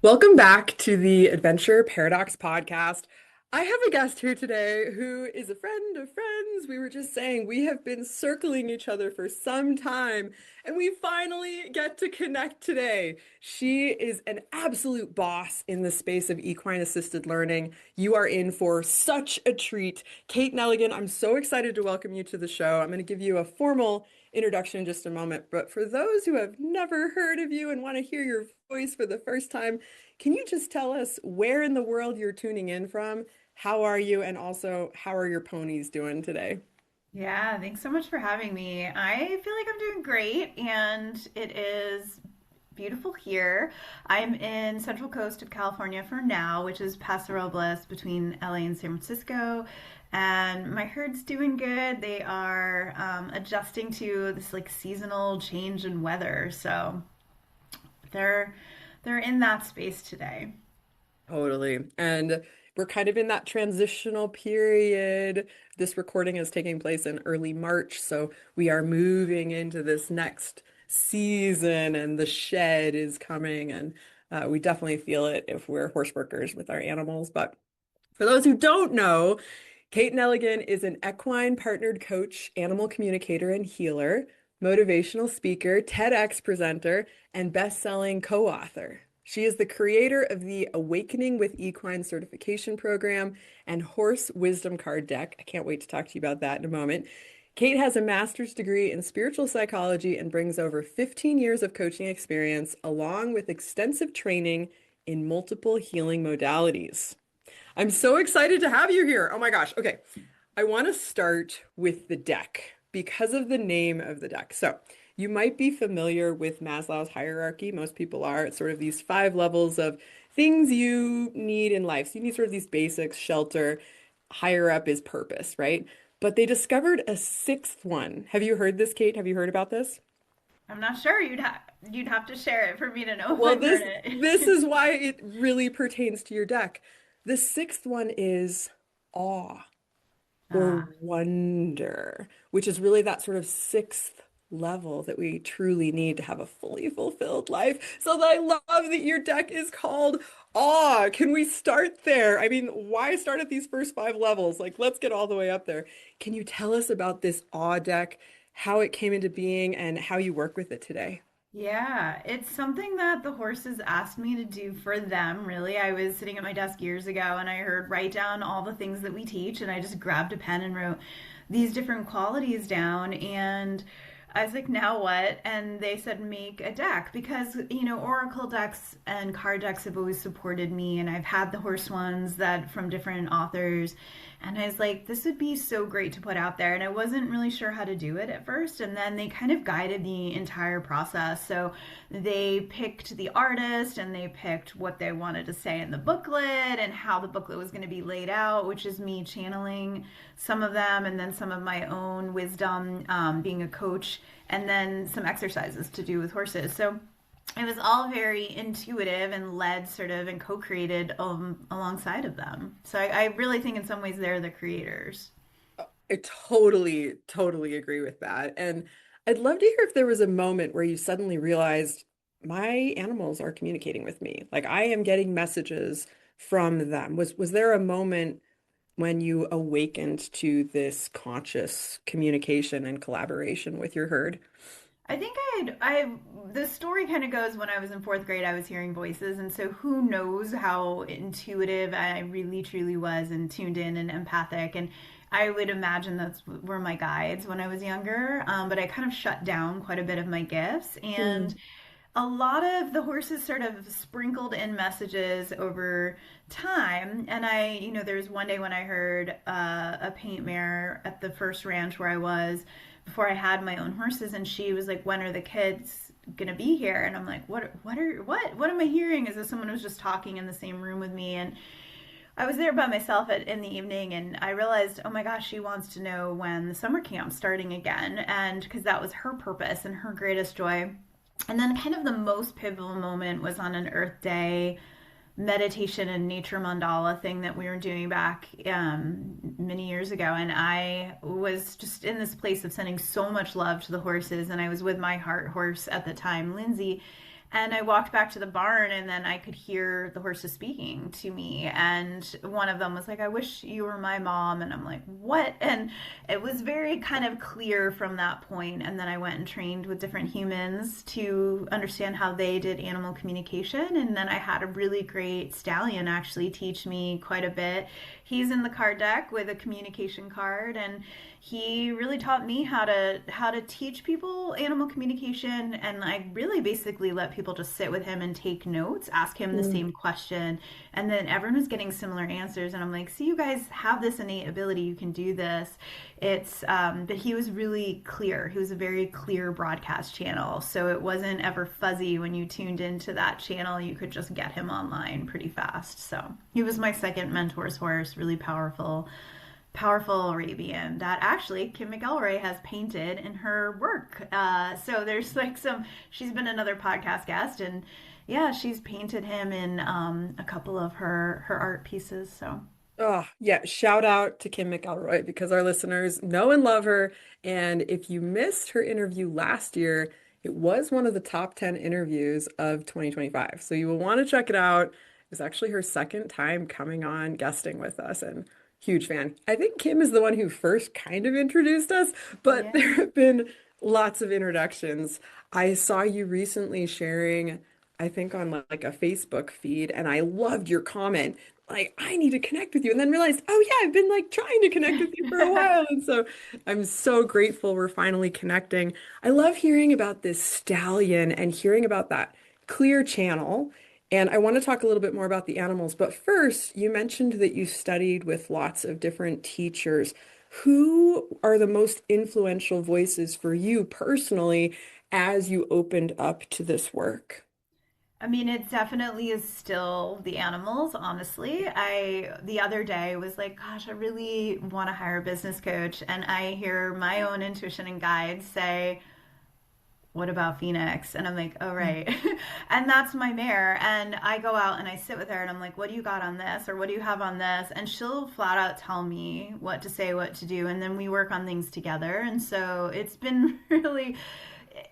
Welcome back to the Adventure Paradox podcast. I have a guest here today who is a friend of friends. We were just saying we have been circling each other for some time, and we finally get to connect today. She is an absolute boss in the space of equine assisted learning. You are in for such a treat. Kate Neligan, I'm so excited to welcome you to the show. I'm going to give you a formal introduction in just a moment, but for those who have never heard of you and want to hear your voice for the first time, can you just tell us where in the world you're tuning in from? How are you? And also, how are your ponies doing today? Yeah, thanks so much for having me. I feel like I'm doing great, and it is beautiful here. I'm in Central Coast of California for now, which is Paso Robles between LA and San Francisco. And my herd's doing good. They are adjusting to this like seasonal change in weather, so they're they're in that space today. Totally. And we're kind of in that transitional period. This recording is taking place in early March, so we are moving into this next season, and the shed is coming, and we definitely feel it if we're horse workers with our animals. But for those who don't know, Kate Nelligan is an equine partnered coach, animal communicator, and healer, motivational speaker, TEDx presenter, and best-selling co-author. She is the creator of the Awakening with Equine certification program and Horse Wisdom Card deck. I can't wait to talk to you about that in a moment. Kate has a master's degree in spiritual psychology and brings over 15 years of coaching experience, along with extensive training in multiple healing modalities. I'm so excited to have you here. Oh my gosh. Okay. I want to start with the deck because of the name of the deck. So, you might be familiar with Maslow's hierarchy. Most people are. It's sort of these five levels of things you need in life. So, you need sort of these basics, shelter. Higher up is purpose, right? But they discovered a sixth one. Have you heard this, Kate? Have you heard about this? I'm not sure you'd have to share it for me to know if Well, I've heard this it. is why it really pertains to your deck. The sixth one is awe, or Ah. wonder, which is really that sort of sixth level that we truly need to have a fully fulfilled life. So I love that your deck is called Awe. Can we start there? I mean, why start at these first five levels? Like, let's get all the way up there. Can you tell us about this Awe deck, how it came into being, and how you work with it today? Yeah, it's something that the horses asked me to do for them, really. I was sitting at my desk years ago and I heard write down all the things that we teach, and I just grabbed a pen and wrote these different qualities down. And I was like, now what? And they said, make a deck because, Oracle decks and card decks have always supported me, and I've had the horse ones that from different authors. And I was like, this would be so great to put out there. And I wasn't really sure how to do it at first. And then they kind of guided the entire process. So they picked the artist and they picked what they wanted to say in the booklet and how the booklet was going to be laid out, which is me channeling some of them and then some of my own wisdom, being a coach, and then some exercises to do with horses. So it was all very intuitive and led sort of and co-created alongside of them. So I really think in some ways they're the creators. I totally, totally agree with that. And I'd love to hear if there was a moment where you suddenly realized my animals are communicating with me. Like I am getting messages from them. Was there a moment when you awakened to this conscious communication and collaboration with your herd? I think the story kind of goes when I was in fourth grade, I was hearing voices. And so who knows how intuitive I really truly was and tuned in and empathic. And I would imagine that's were my guides when I was younger. But I kind of shut down quite a bit of my gifts. And Mm. a lot of the horses sort of sprinkled in messages over time. And there was one day when I heard a paint mare at the first ranch where I was before I had my own horses, and she was like, "When are the kids gonna be here?" And I'm like, what am I hearing? Is this someone who's just talking in the same room with me? And I was there by myself in the evening, and I realized, oh my gosh, she wants to know when the summer camp's starting again, and because that was her purpose and her greatest joy. And then, kind of the most pivotal moment was on an Earth Day meditation and nature mandala thing that we were doing back many years ago. And I was just in this place of sending so much love to the horses. And I was with my heart horse at the time, Lindsay. And I walked back to the barn, and then I could hear the horses speaking to me. And one of them was like, "I wish you were my mom." And I'm like, "What?" And it was very kind of clear from that point. And then I went and trained with different humans to understand how they did animal communication. And then I had a really great stallion actually teach me quite a bit. He's in the card deck with a communication card, and he really taught me how to teach people animal communication. And I really basically let people just sit with him and take notes, ask him the Mm. same question, and then everyone was getting similar answers. And I'm like, "See, you guys have this innate ability, you can do this." But he was really clear. He was a very clear broadcast channel, so it wasn't ever fuzzy. When you tuned into that channel, you could just get him online pretty fast. So he was my second mentor's horse, really powerful Arabian that actually Kim McElroy has painted in her work. So there's like she's been another podcast guest, and yeah, she's painted him in a couple of her art pieces. So Oh, yeah. Shout out to Kim McElroy because our listeners know and love her. And if you missed her interview last year, it was one of the top 10 interviews of 2025. So you will want to check it out. It was actually her second time coming on guesting with us, and huge fan. I think Kim is the one who first kind of introduced us, but yeah. there have been lots of introductions. I saw you recently sharing, I think on like a Facebook feed, and I loved your comment like I need to connect with you and then realized, oh yeah, I've been like trying to connect with you for a while. And so I'm so grateful we're finally connecting. I love hearing about this stallion and hearing about that clear channel. And I want to talk a little bit more about the animals. But first, you mentioned that you studied with lots of different teachers. Who are the most influential voices for you personally as you opened up to this work? I mean, it definitely is still the animals, honestly. I the other day was like, "Gosh, I really want to hire a business coach." And I hear my own intuition and guides say, "What about Phoenix?" And I'm like, "Oh, right." And that's my mare. And I go out and I sit with her, and I'm like, "What do you got on this? Or what do you have on this?" And she'll flat out tell me what to say, what to do. And then we work on things together. And so it's been really,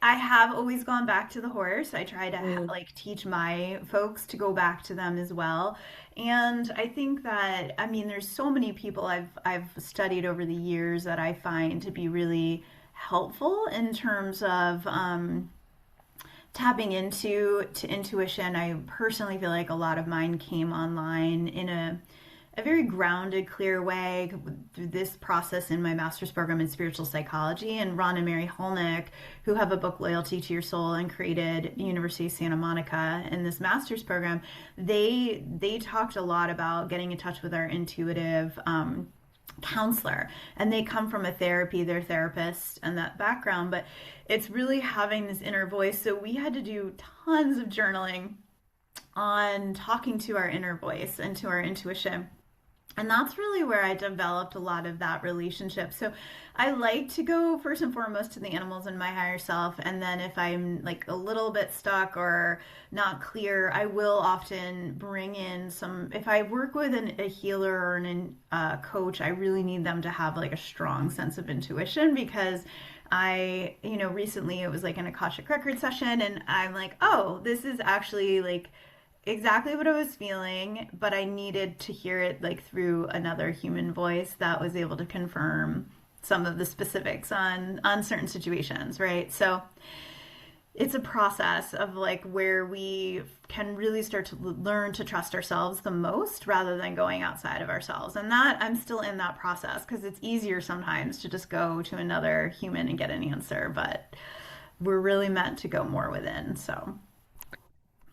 I have always gone back to the horse. I try to Mm. like teach my folks to go back to them as well. And I think that, I mean, there's so many people I've studied over the years that I find to be really helpful in terms of tapping into to intuition. I personally feel like a lot of mine came online in a very grounded, clear way through this process in my master's program in spiritual psychology. And Ron and Mary Holnick, who have a book, Loyalty to Your Soul, and created University of Santa Monica in this master's program, they talked a lot about getting in touch with our intuitive counselor, and they come from a therapy, their therapist and that background, but it's really having this inner voice. So we had to do tons of journaling on talking to our inner voice and to our intuition. And that's really where I developed a lot of that relationship. So I like to go first and foremost to the animals and my higher self. And then if I'm like a little bit stuck or not clear, I will often bring in some. If I work with a healer or coach, I really need them to have like a strong sense of intuition, because recently it was like an Akashic record session, and I'm like, "Oh, this is actually like exactly what I was feeling," but I needed to hear it like through another human voice that was able to confirm some of the specifics on certain situations, right? So it's a process of like where we can really start to learn to trust ourselves the most rather than going outside of ourselves. And that I'm still in that process, because it's easier sometimes to just go to another human and get an answer, but we're really meant to go more within. So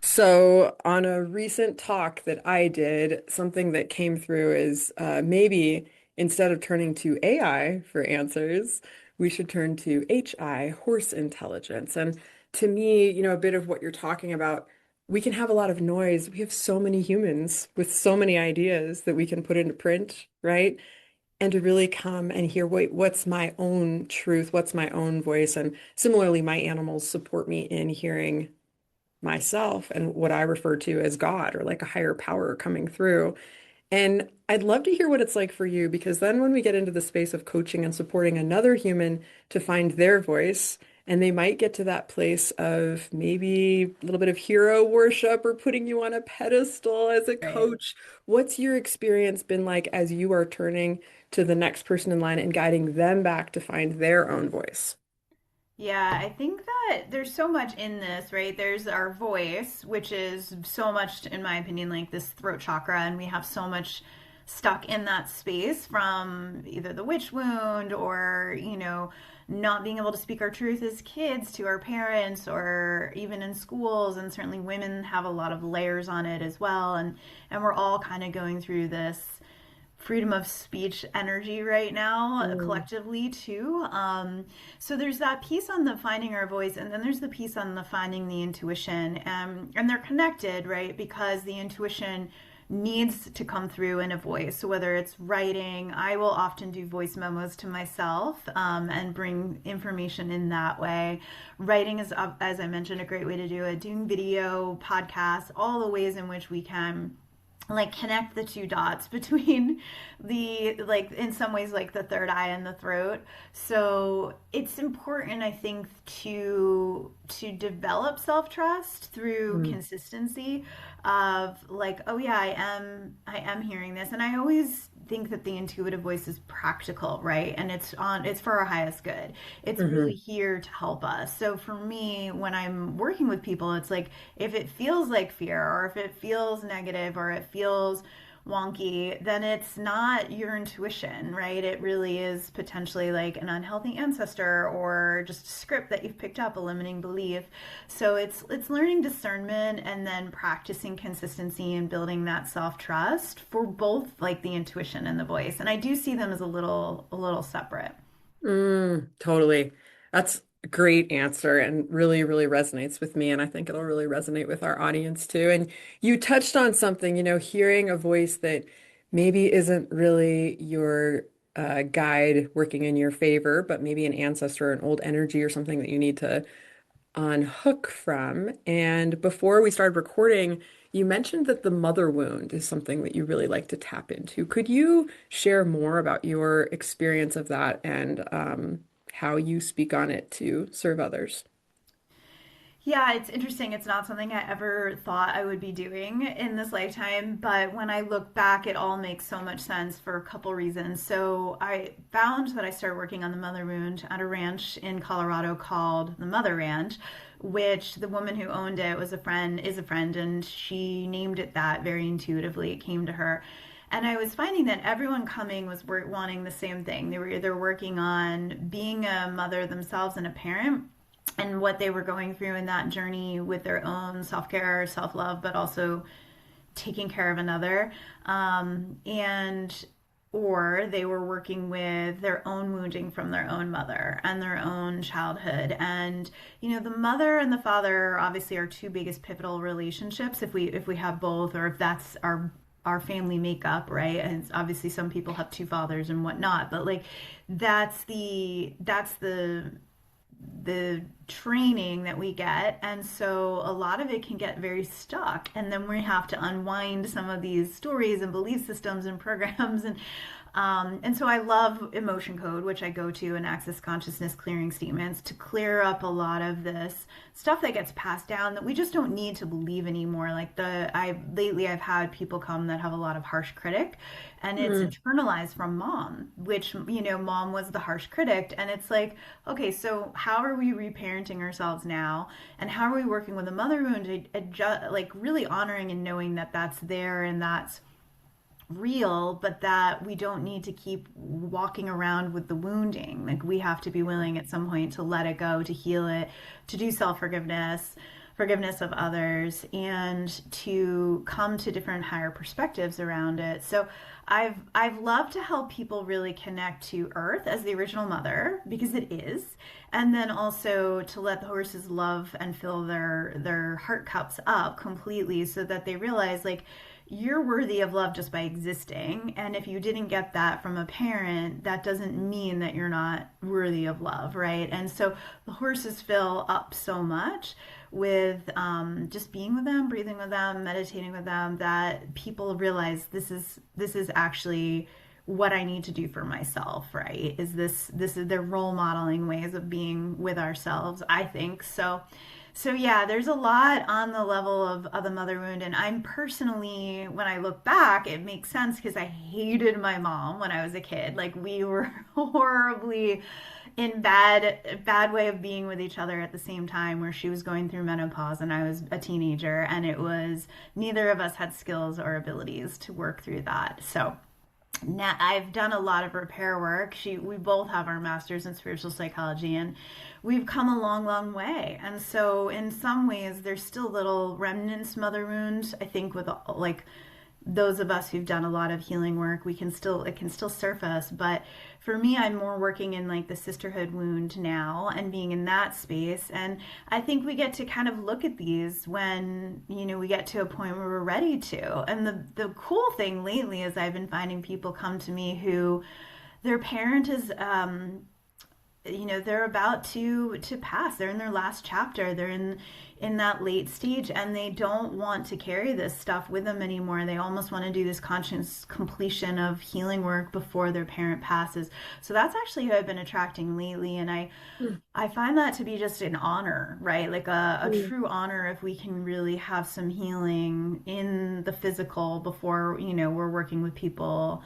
So, on a recent talk that I did, something that came through is maybe instead of turning to AI for answers, we should turn to HI, horse intelligence. And to me, a bit of what you're talking about, we can have a lot of noise. We have so many humans with so many ideas that we can put into print, right? And to really come and hear, wait, what's my own truth? What's my own voice? And similarly, my animals support me in hearing myself and what I refer to as God or like a higher power coming through. And I'd love to hear what it's like for you, because then when we get into the space of coaching and supporting another human to find their voice and they might get to that place of maybe a little bit of hero worship or putting you on a pedestal as a Right. coach. What's your experience been like as you are turning to the next person in line and guiding them back to find their own voice? Yeah, I think that there's so much in this, right? There's our voice, which is so much, in my opinion, like this throat chakra, and we have so much stuck in that space from either the witch wound or, not being able to speak our truth as kids to our parents or even in schools. And certainly women have a lot of layers on it as well. And we're all kind of going through this freedom of speech energy right now Mm, collectively too. So there's that piece on the finding our voice, and then there's the piece on the finding the intuition, and they're connected, right? Because the intuition needs to come through in a voice. So whether it's writing, I will often do voice memos to myself, and bring information in that way. Writing is, as I mentioned, a great way to do it. Doing video, podcasts, all the ways in which we can like connect the two dots between the, like, in some ways, like the third eye and the throat. So it's important, I think, to develop self-trust through mm, consistency of like, oh yeah, I am hearing this. And I always think that the intuitive voice is practical, right? And it's for our highest good. It's really mhm. here to help us. So for me, when I'm working with people, it's like if it feels like fear or if it feels negative or it feels wonky, then it's not your intuition, right? It really is potentially like an unhealthy ancestor or just a script that you've picked up, a limiting belief. So it's learning discernment and then practicing consistency and building that self-trust for both like the intuition and the voice. And I do see them as a little separate. Totally. That's a great answer and really, really resonates with me. And I think it'll really resonate with our audience too. And you touched on something, hearing a voice that maybe isn't really your guide working in your favor, but maybe an ancestor, an old energy or something that you need to unhook from. And before we started recording, you mentioned that the mother wound is something that you really like to tap into. Could you share more about your experience of that and how you speak on it to serve others? Yeah, it's interesting. It's not something I ever thought I would be doing in this lifetime, but when I look back, it all makes so much sense for a couple reasons. So I found that I started working on the mother wound at a ranch in Colorado called the Mother Ranch, which the woman who owned it is a friend, and she named it that very intuitively. It came to her. And I was finding that everyone coming was wanting the same thing. They were either working on being a mother themselves and a parent, and what they were going through in that journey with their own self care, self love, but also taking care of another. And or they were working with their own wounding from their own mother and their own childhood. And the mother and the father obviously are two biggest pivotal relationships if we have both, or if that's our family makeup, right? And obviously some people have two fathers and whatnot, but like that's the training that we get. And so a lot of it can get very stuck. And then we have to unwind some of these stories and belief systems and programs. And so I love emotion code, which I go to, and access consciousness clearing statements to clear up a lot of this stuff that gets passed down that we just don't need to believe anymore. Like lately I've had people come that have a lot of harsh critic, and it's Mm, internalized from mom, which, mom was the harsh critic. And it's like, okay, so how are we reparenting ourselves now? And how are we working with a mother wound to adjust, like really honoring and knowing that that's there and that's real, but that we don't need to keep walking around with the wounding. Like we have to be willing at some point to let it go, to heal it, to do self-forgiveness, forgiveness of others, and to come to different higher perspectives around it. So I've loved to help people really connect to Earth as the original mother, because it is, and then also to let the horses love and fill their heart cups up completely, so that they realize, like, you're worthy of love just by existing. And if you didn't get that from a parent, that doesn't mean that you're not worthy of love, right? And so the horses fill up so much with just being with them, breathing with them, meditating with them, that people realize this is actually what I need to do for myself, right? This is their role modeling ways of being with ourselves, I think. So yeah, there's a lot on the level of the mother wound, and I'm personally, when I look back, it makes sense because I hated my mom when I was a kid. Like we were horribly in bad way of being with each other at the same time, where she was going through menopause and I was a teenager, and it was neither of us had skills or abilities to work through that. So now I've done a lot of repair work. We both have our masters in spiritual psychology, and we've come a long, long way. And so, in some ways, there's still little remnants mother wound. I think with like those of us who've done a lot of healing work, we can still it can still surface. But for me, I'm more working in like the sisterhood wound now and being in that space. And I think we get to kind of look at these when, we get to a point where we're ready to. And the cool thing lately is I've been finding people come to me who their parent is they're about to pass. They're in their last chapter. They're in that late stage, and they don't want to carry this stuff with them anymore. They almost want to do this conscious completion of healing work before their parent passes. So that's actually who I've been attracting lately, and I find that to be just an honor, right? Like a Mm. true honor if we can really have some healing in the physical before, we're working with people,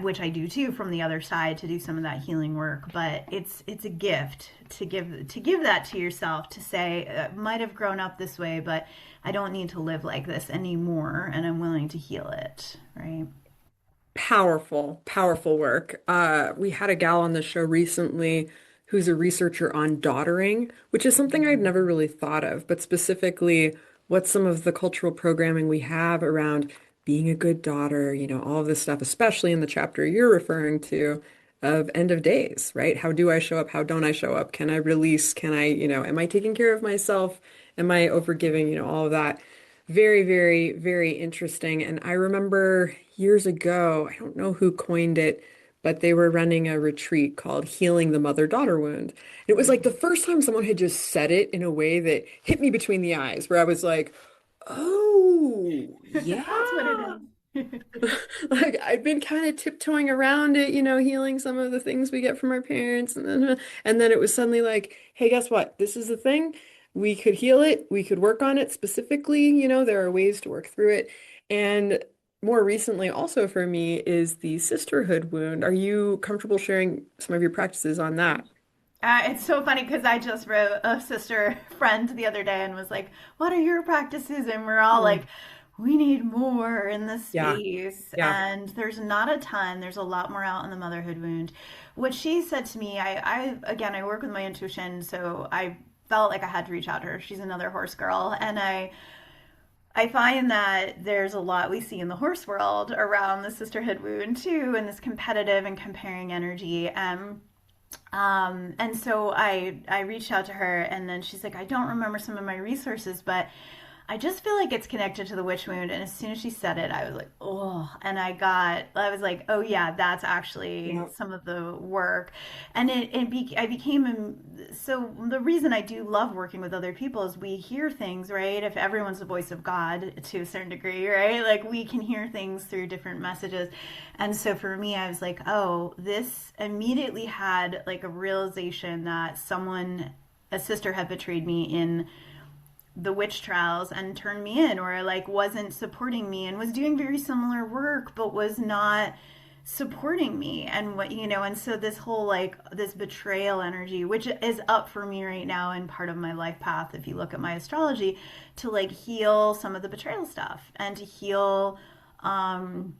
which I do too from the other side to do some of that healing work. But it's a gift to give that to yourself, to say, might have grown up this way, but I don't need to live like this anymore, and I'm willing to heal it, right? Powerful, powerful work. We had a gal on the show recently who's a researcher on daughtering, which is something I'd never really thought of, but specifically what's some of the cultural programming we have around being a good daughter, all of this stuff, especially in the chapter you're referring to of end of days, right? How do I show up? How don't I show up? Can I release? Can I, am I taking care of myself? Am I overgiving? All of that. Very, very, very interesting. And I remember years ago, I don't know who coined it, but they were running a retreat called Healing the Mother-Daughter Wound. It was like the first time someone had just said it in a way that hit me between the eyes, where I was like, oh, yeah. That's what it is. Like I've been kind of tiptoeing around it, healing some of the things we get from our parents, and then it was suddenly like, hey, guess what? This is the thing. We could heal it. We could work on it specifically. There are ways to work through it. And more recently, also for me, is the sisterhood wound. Are you comfortable sharing some of your practices on that? It's so funny because I just wrote a sister friend the other day and was like, "What are your practices?" And we're all Mm. like, "We need more in this Yeah, space." yeah. And there's not a ton. There's a lot more out in the motherhood wound. What she said to me, I again, I work with my intuition, so I felt like I had to reach out to her. She's another horse girl, and I find that there's a lot we see in the horse world around the sisterhood wound too, and this competitive and comparing energy. And so I reached out to her, and then she's like, I don't remember some of my resources, but I just feel like it's connected to the witch wound. And as soon as she said it, I was like, oh, and I was like, oh yeah, that's actually Yeah. some of the work. And I became, so the reason I do love working with other people is we hear things, right? If everyone's the voice of God to a certain degree, right? Like we can hear things through different messages. And so for me, I was like, oh, this immediately had like a realization that a sister had betrayed me in the witch trials and turned me in, or like wasn't supporting me and was doing very similar work but was not supporting me. And and so this whole like this betrayal energy, which is up for me right now in part of my life path, if you look at my astrology, to like heal some of the betrayal stuff and to heal um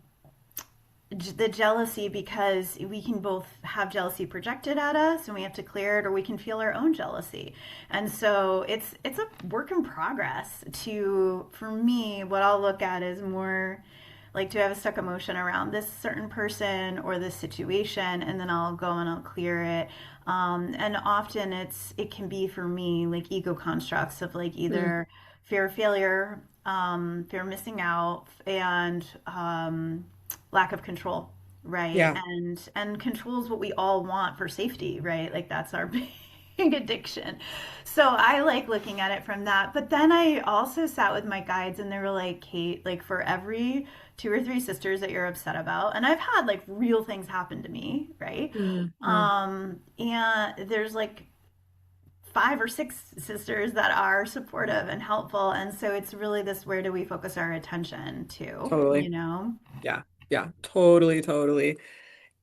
the jealousy, because we can both have jealousy projected at us and we have to clear it, or we can feel our own jealousy. And so it's a work in progress. To For me, what I'll look at is more like, do I have a stuck emotion around this certain person or this situation, and then I'll go and I'll clear it. And often it can be for me like ego constructs of like Mm. either fear of failure, fear of missing out, and lack of control, right? Yeah. And control is what we all want for safety, right? Like that's our addiction. So I like looking at it from that. But then I also sat with my guides and they were like, Kate, like for every two or three sisters that you're upset about, and I've had like real things happen to me, right? Mm-hmm. And there's like five or six sisters that are supportive and helpful. And so it's really this, where do we focus our attention to, you Totally. know? Yeah. Yeah. Totally. Totally.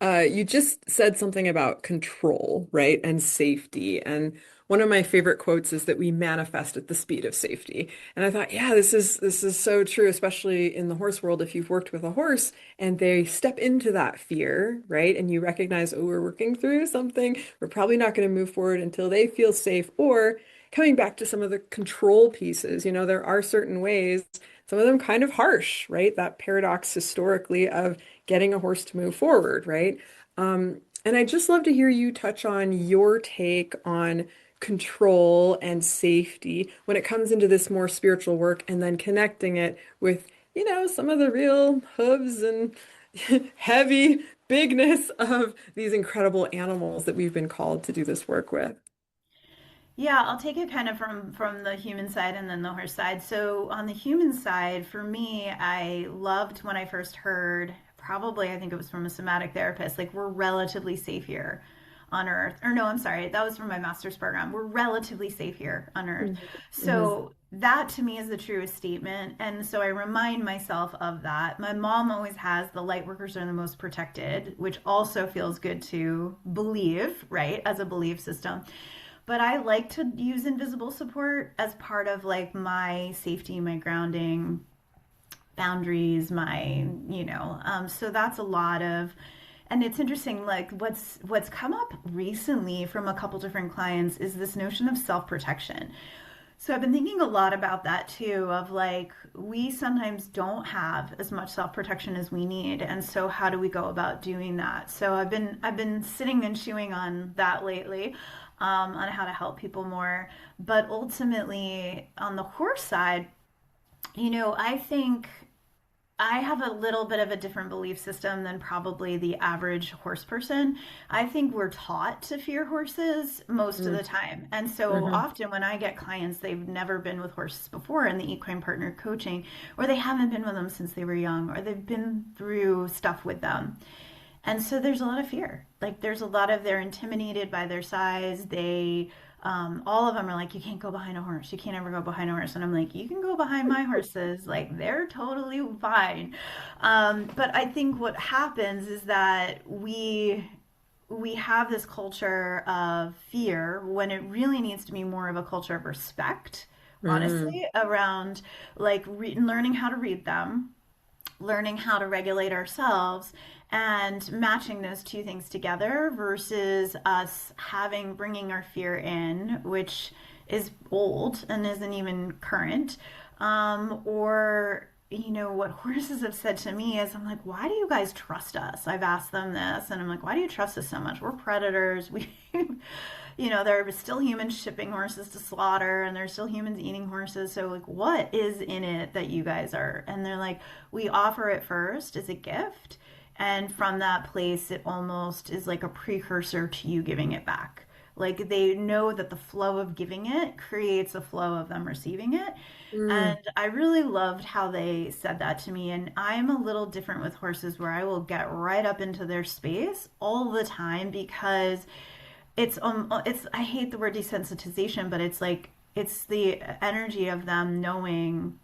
You just said something about control, right? And safety. And one of my favorite quotes is that we manifest at the speed of safety. And I thought, yeah, this is so true, especially in the horse world. If you've worked with a horse and they step into that fear, right? And you recognize, oh, we're working through something. We're probably not going to move forward until they feel safe. Or coming back to some of the control pieces, there are certain ways, some of them kind of harsh, right? That paradox historically of getting a horse to move forward, right? And I'd just love to hear you touch on your take on control and safety when it comes into this more spiritual work and then connecting it with, some of the real hooves and heavy bigness of these incredible animals that we've been called to do this work with. Yeah, I'll take it kind of from the human side and then the horse side. So on the human side, for me, I loved when I first heard, probably I think it was from a somatic therapist, like we're relatively safe here on Earth. Or no, I'm sorry, that was from my master's program. We're relatively safe here on Earth. Mhm. Mhm. So that to me is the truest statement. And so I remind myself of that. My mom always has the light workers are the most protected, which also feels good to believe, right? As a belief system. But I like to use invisible support as part of like my safety, my grounding, boundaries, so that's a lot of, and it's interesting, like what's come up recently from a couple different clients is this notion of self-protection. So I've been thinking a lot about that too, of like we sometimes don't have as much self-protection as we need, and so how do we go about doing that? So I've been sitting and chewing on that lately, on how to help people more. But ultimately, on the horse side, I think I have a little bit of a different belief system than probably the average horse person. I think we're taught to fear horses most of the time. And so Mhm. often when I get clients, they've never been with horses before in the equine partner coaching, or they haven't been with them since they were young, or they've been through stuff with them. And so there's a lot of fear. Like there's a lot of, they're intimidated by their size. All of them are like, you can't go behind a horse. You can't ever go behind a horse. And I'm like, you can go behind my horses. Like they're totally fine. But I think what happens is that we have this culture of fear when it really needs to be more of a culture of respect, Mhm. honestly, around like learning how to read them, learning how to regulate ourselves, and matching those two things together versus us bringing our fear in, which is old and isn't even current. Or what horses have said to me is, I'm like, why do you guys trust us? I've asked them this, and I'm like, why do you trust us so much? We're predators. There are still humans shipping horses to slaughter, and there's still humans eating horses. So, like, what is in it that you guys are? And they're like, we offer it first as a gift. And from that place, it almost is like a precursor to you giving it back. Like, they know that the flow of giving it creates a flow of them receiving it. And Mm. I really loved how they said that to me. And I'm a little different with horses where I will get right up into their space all the time because it's I hate the word desensitization, but it's like it's the energy of them knowing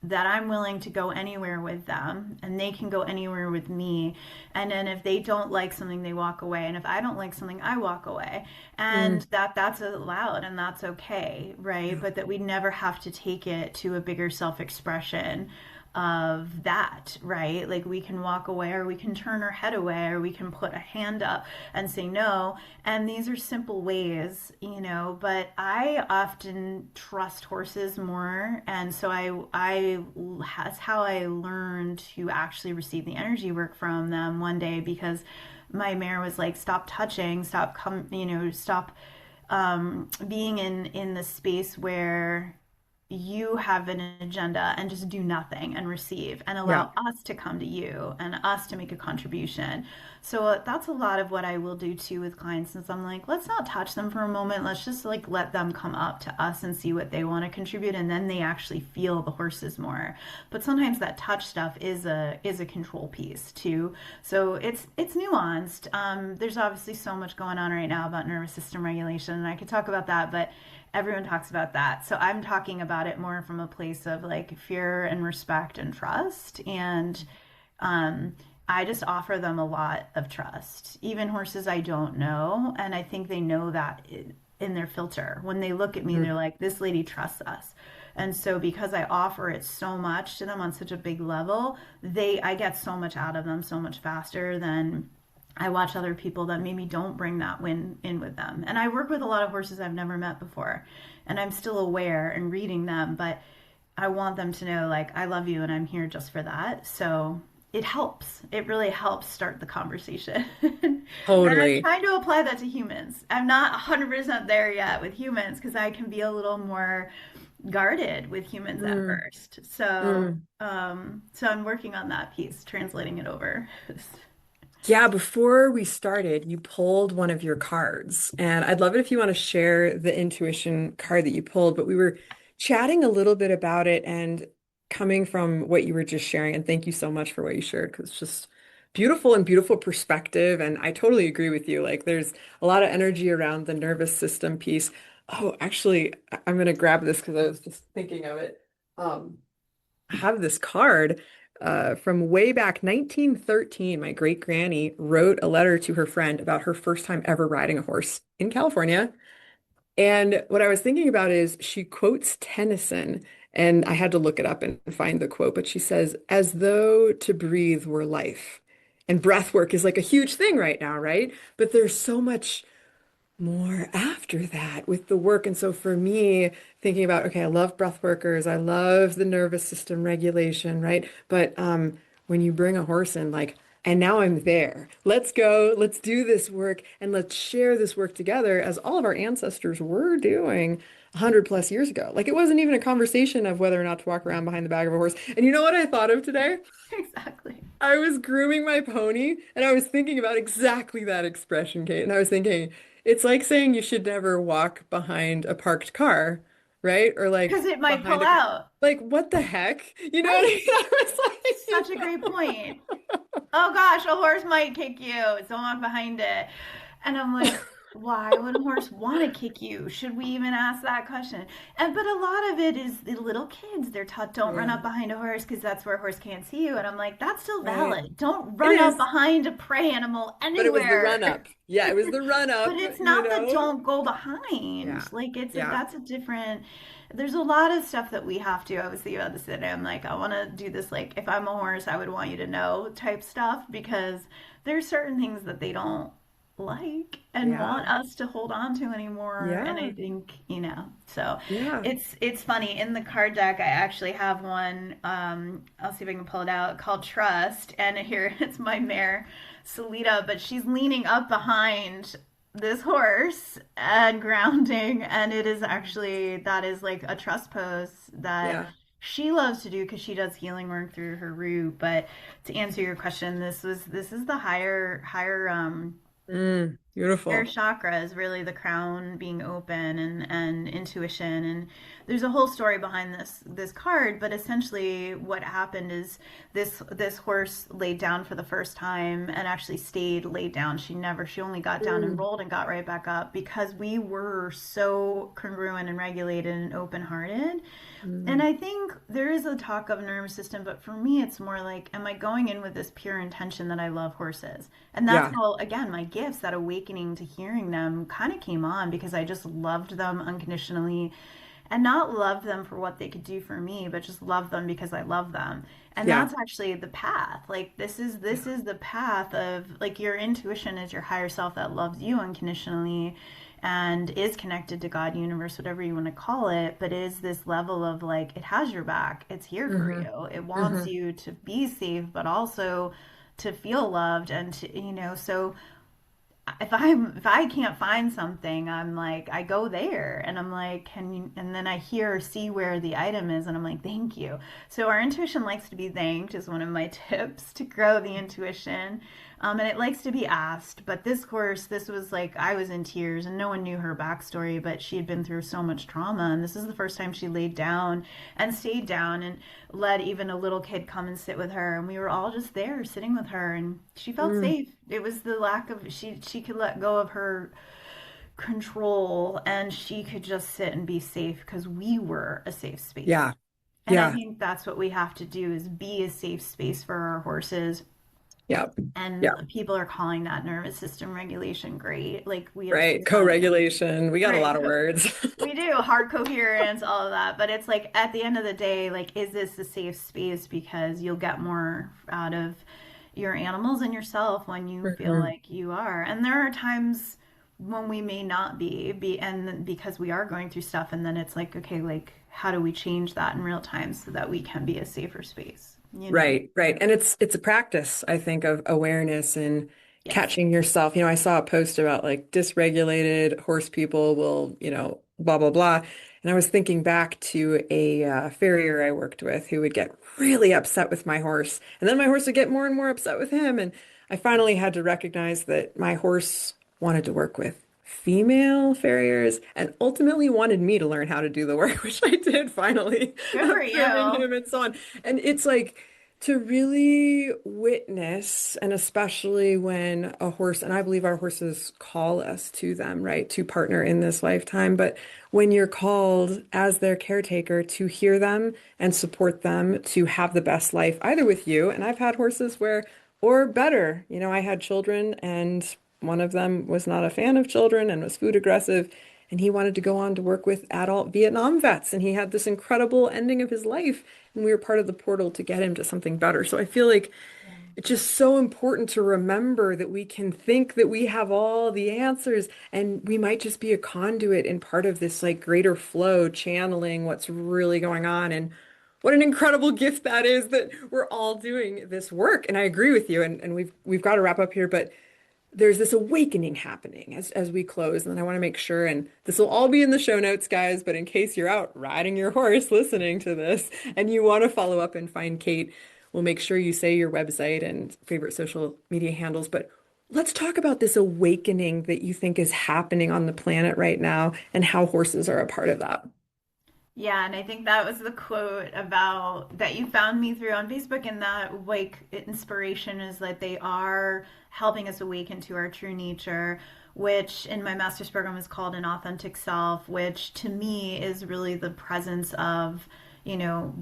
that I'm willing to go anywhere with them and they can go anywhere with me. And then if they don't like something, they walk away. And if I don't like something, I walk away. And Mm. that's allowed and that's okay, right? But that we never have to take it to a bigger self-expression of that, right? Like we can walk away or we can turn our head away or we can put a hand up and say no. And these are simple ways, but I often trust horses more. And so that's how I learned to actually receive the energy work from them one day because my mare was like, stop touching, stop being in the space where you have an agenda and just do nothing and receive and Yeah. allow us to come to you and us to make a contribution. So that's a lot of what I will do too with clients since I'm like, let's not touch them for a moment. Let's just like let them come up to us and see what they want to contribute and then they actually feel the horses more. But sometimes that touch stuff is a control piece too. So it's nuanced. There's obviously so much going on right now about nervous system regulation and I could talk about that, but everyone talks about that. So I'm talking about it more from a place of like fear and respect and trust. And um, I just offer them a lot of trust, even horses I don't know. And I think they know that in their filter. When they look at me, they're Mhm. like, this lady trusts us. And so because I offer it so much to them on such a big level, I get so much out of them so much faster than I watch other people that maybe don't bring that win in with them. And I work with a lot of horses I've never met before, and I'm still aware and reading them, but I want them to know, like, I love you and I'm here just for that. So it helps. It really helps start the conversation. And I'm Totally. trying to apply that to humans. I'm not 100% there yet with humans because I can be a little more guarded with humans at Mm, first. So, mm. so I'm working on that piece, translating it over. Yeah, before we started, you pulled one of your cards, and I'd love it if you want to share the intuition card that you pulled. But we were chatting a little bit about it and coming from what you were just sharing, and thank you so much for what you shared because it's just beautiful and beautiful perspective. And I totally agree with you. Like, there's a lot of energy around the nervous system piece. Oh, actually, I'm gonna grab this because I was just thinking of it. I have this card from way back 1913. My great granny wrote a letter to her friend about her first time ever riding a horse in California. And what I was thinking about is she quotes Tennyson, and I had to look it up and find the quote, but she says, as though to breathe were life. And breath work is like a huge thing right now, right? But there's so much more after that with the work. And so for me, thinking about, okay, I love breath workers, I love the nervous system regulation, right? But when you bring a horse in, like, and now I'm there. Let's go, let's do this work, and let's share this work together as all of our ancestors were doing 100 plus years ago. Like it wasn't even a conversation of whether or not to walk around behind the back of a horse. And you know what I thought of today? Exactly. I was grooming my pony and I was thinking about exactly that expression, Kate. And I was thinking, it's like saying you should never walk behind a parked car, right? Or Because like it might behind pull a car. out. Like, what the heck? You know what I Right. mean? I was like, Such a great point. Oh gosh, a horse might kick you. Don't walk behind it. And I'm like, why would a horse want to kick you? Should we even ask that question? And but a lot of it is the little kids. They're taught don't run Yeah, up behind a horse because that's where a horse can't see you. And I'm like, that's still right. valid. Don't It run up is, behind a prey animal but it was the anywhere. run up. Yeah, it was the run But up, it's you not the know? don't go behind. Yeah. Like Yeah. that's a different. There's a lot of stuff that we have to. I was thinking about this today. I'm like, I want to do this. Like, if I'm a horse, I would want you to know type stuff because there's certain things that they don't like and Yeah. want us to hold on to anymore. And I Yeah. think so Yeah. it's funny in the card deck. I actually have one. I'll see if I can pull it out called Trust, and here it's my mare Salita, but she's leaning up behind this horse and grounding, and it is actually that is like a trust pose that Yeah. she loves to do because she does healing work through her root. But to answer your question, this is the higher air Beautiful. chakra is really the crown being open and intuition, and there's a whole story behind this card, but essentially what happened is this horse laid down for the first time and actually stayed laid down. She only got down and Mm, rolled and got right back up because we were so congruent and regulated and open hearted. And mm. I think there is a talk of nervous system, but for me, it's more like, am I going in with this pure intention that I love horses? And that's Yeah. how, again, my gifts, that awakening to hearing them kind of came on because I just loved them unconditionally and not love them for what they could do for me, but just love them because I love them. And Yeah. that's actually the path. Like this is the path of like your intuition is your higher self that loves you unconditionally and is connected to God, universe, whatever you want to call it, but is this level of like it has your back. It's here for Hmm. you. It wants Hmm. you to be safe, but also to feel loved and to, so if I can't find something, I'm like, I go there and I'm like, can you, and then I hear or see where the item is and I'm like, thank you. So our intuition likes to be thanked is one of my tips to grow the intuition. And it likes to be asked. But this course, this was like, I was in tears and no one knew her backstory, but she had been through so much trauma. And this is the first time she laid down and stayed down and let even a little kid come and sit with her. And we were all just there sitting with her and she felt Mm, safe. It was the lack of, she could let go of her control and she could just sit and be safe because we were a safe space. yeah. And I Yeah. think that's what we have to do is be a safe space for our horses. Yeah. And Yeah. people are calling that nervous system regulation great. Like we have Right. designed, Co-regulation. We got a right? lot of words. We do hard coherence, all of that. But it's like at the end of the day, like, is this a safe space? Because you'll get more out of your animals and yourself when you feel Mhm. like you are. And there are times when we may not be, and because we are going through stuff, and then it's like, okay, like, how do we change that in real time so that we can be a safer space? You know? Right, right. And it's a practice, I think, of awareness and Yes. catching yourself. I saw a post about like dysregulated horse people will, blah, blah, blah. And I was thinking back to a farrier I worked with who would get really upset with my horse. And then my horse would get more and more upset with him. And I finally had to recognize that my horse wanted to work with female farriers and ultimately wanted me to learn how to do the work, which I did finally, Good for observing you. him and so on. And it's like, to really witness, and especially when a horse, and I believe our horses call us to them, right, to partner in this lifetime. But when you're called as their caretaker to hear them and support them to have the best life, either with you, and I've had horses where, or better, I had children and one of them was not a fan of children and was food aggressive. And he wanted to go on to work with adult Vietnam vets. And he had this incredible ending of his life. And we were part of the portal to get him to something better. So I feel like Yeah. it's just so important to remember that we can think that we have all the answers and we might just be a conduit and part of this like greater flow, channeling what's really going on. And what an incredible gift that is that we're all doing this work. And I agree with you. And we've got to wrap up here, but there's this awakening happening as we close. And then I want to make sure, and this will all be in the show notes, guys, but in case you're out riding your horse listening to this and you want to follow up and find Kate, we'll make sure you say your website and favorite social media handles. But let's talk about this awakening that you think is happening on the planet right now and how horses are a part of that. Yeah, and I think that was the quote about that you found me through on Facebook, and that like inspiration is that they are helping us awaken to our true nature, which in my master's program is called an authentic self, which to me is really the presence of,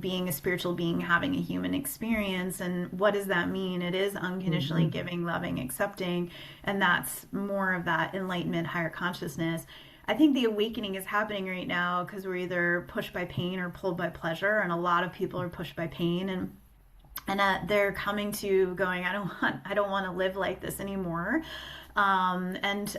being a spiritual being, having a human experience. And what does that mean? It is unconditionally Mhm. giving, loving, accepting, and that's more of that enlightenment, higher consciousness. I think the awakening is happening right now because we're either pushed by pain or pulled by pleasure, and a lot of people are pushed by pain, and they're coming to going, I don't want to live like this anymore. And and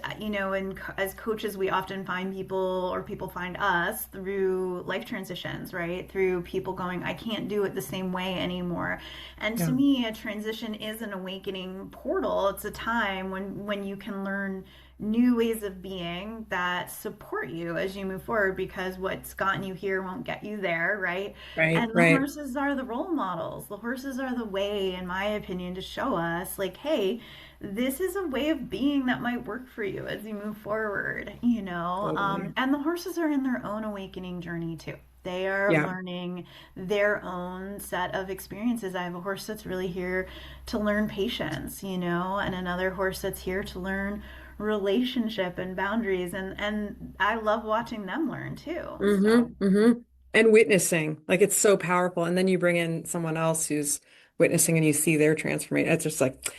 as coaches, we often find people, or people find us through life transitions, right? Through people going, I can't do it the same way anymore. And to Yeah. me, a transition is an awakening portal. It's a time when you can learn new ways of being that support you as you move forward, because what's gotten you here won't get you there, right? Right, And the right. horses are the role models. The horses are the way, in my opinion, to show us, like, hey, this is a way of being that might work for you as you move forward, Totally. And the horses are in their own awakening journey too. They are Yeah. learning their own set of experiences. I have a horse that's really here to learn patience, and another horse that's here to learn relationship and boundaries, and I love watching them learn too. So Mm-hmm. And witnessing, like it's so powerful. And then you bring in someone else who's witnessing and you see their transformation. It's just like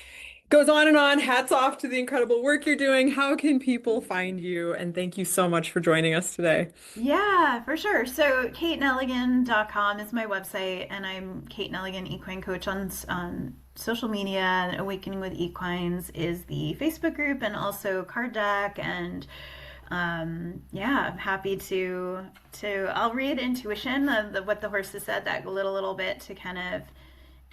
goes on and on. Hats off to the incredible work you're doing. How can people find you? And thank you so much for joining us today. yeah, for sure. So kateneligan.com is my website, and I'm Kate Neligan, equine coach on social media. And Awakening with Equines is the Facebook group, and also Card Deck. And yeah, I'm happy to I'll read intuition, what the horses said, that little bit to kind of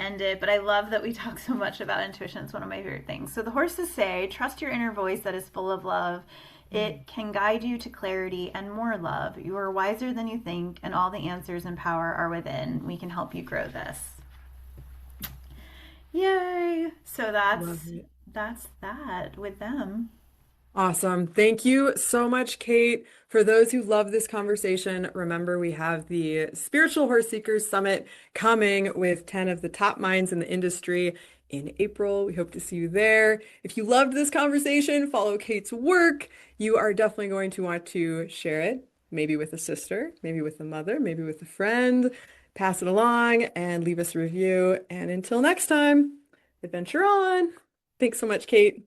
end it, but I love that we talk so much about intuition. It's one of my favorite things. So the horses say, trust your inner voice that is full of love. It can guide you to clarity and more love. You are wiser than you think, and all the answers and power are within. We can help you grow this. Yay! So Love it. that's that with them. Awesome. Thank you so much, Kate. For those who love this conversation, remember we have the Spiritual Horse Seekers Summit coming with 10 of the top minds in the industry in April. We hope to see you there. If you loved this conversation, follow Kate's work. You are definitely going to want to share it, maybe with a sister, maybe with a mother, maybe with a friend. Pass it along and leave us a review. And until next time, adventure on. Thanks so much, Kate.